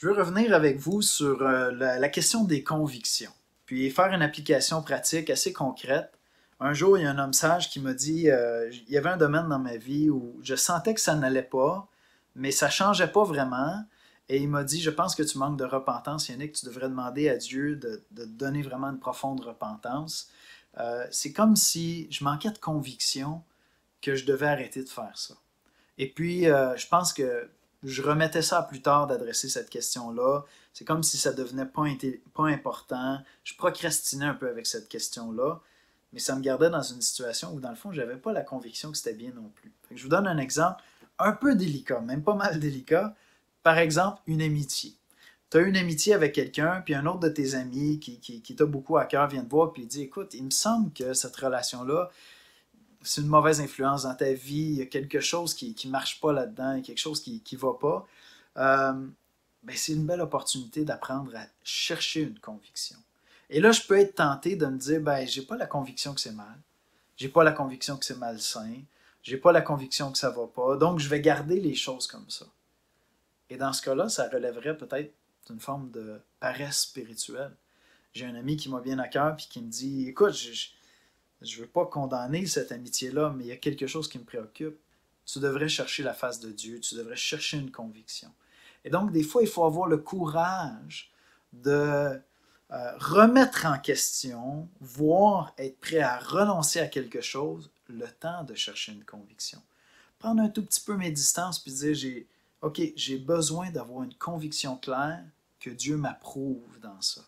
Je veux revenir avec vous sur la question des convictions, puis faire une application pratique assez concrète. Un jour, il y a un homme sage qui m'a dit, il y avait un domaine dans ma vie où je sentais que ça n'allait pas, mais ça changeait pas vraiment. Et il m'a dit, je pense que tu manques de repentance, Yannick, tu devrais demander à Dieu de te donner vraiment une profonde repentance. C'est comme si je manquais de conviction que je devais arrêter de faire ça. Et puis, je pense que je remettais ça à plus tard d'adresser cette question-là. C'est comme si ça devenait pas important. Je procrastinais un peu avec cette question-là, mais ça me gardait dans une situation où, dans le fond, je n'avais pas la conviction que c'était bien non plus. Fait que je vous donne un exemple un peu délicat, même pas mal délicat. Par exemple, une amitié. Tu as une amitié avec quelqu'un, puis un autre de tes amis qui t'a beaucoup à cœur vient te voir, puis il dit, écoute, il me semble que cette relation-là, c'est une mauvaise influence dans ta vie, il y a quelque chose qui ne marche pas là-dedans, il y a quelque chose qui ne va pas, euh, ben c'est une belle opportunité d'apprendre à chercher une conviction. Et là, je peux être tenté de me dire, ben, j'ai pas la conviction que c'est mal, j'ai pas la conviction que c'est malsain, j'ai pas la conviction que ça va pas, donc je vais garder les choses comme ça. Et dans ce cas-là, ça relèverait peut-être d'une forme de paresse spirituelle. J'ai un ami qui m'a bien à cœur puis qui me dit, écoute, je ne veux pas condamner cette amitié-là, mais il y a quelque chose qui me préoccupe. Tu devrais chercher la face de Dieu, tu devrais chercher une conviction. Et donc, des fois, il faut avoir le courage de remettre en question, voire être prêt à renoncer à quelque chose, le temps de chercher une conviction. Prendre un tout petit peu mes distances puis dire, OK, j'ai besoin d'avoir une conviction claire que Dieu m'approuve dans ça.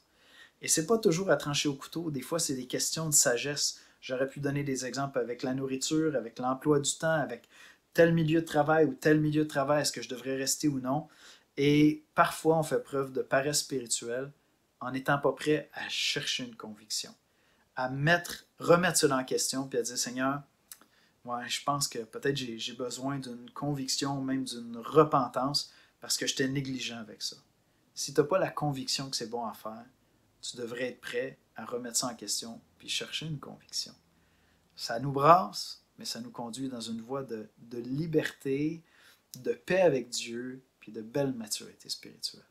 Et c'est pas toujours à trancher au couteau. Des fois, c'est des questions de sagesse. J'aurais pu donner des exemples avec la nourriture, avec l'emploi du temps, avec tel milieu de travail ou tel milieu de travail, est-ce que je devrais rester ou non? Et parfois, on fait preuve de paresse spirituelle en n'étant pas prêt à chercher une conviction, à remettre cela en question, puis à dire, Seigneur, ouais, je pense que peut-être j'ai besoin d'une conviction, même d'une repentance, parce que j'étais négligent avec ça. Si tu n'as pas la conviction que c'est bon à faire, tu devrais être prêt à remettre ça en question puis chercher une conviction. Ça nous brasse, mais ça nous conduit dans une voie de liberté, de paix avec Dieu, puis de belle maturité spirituelle.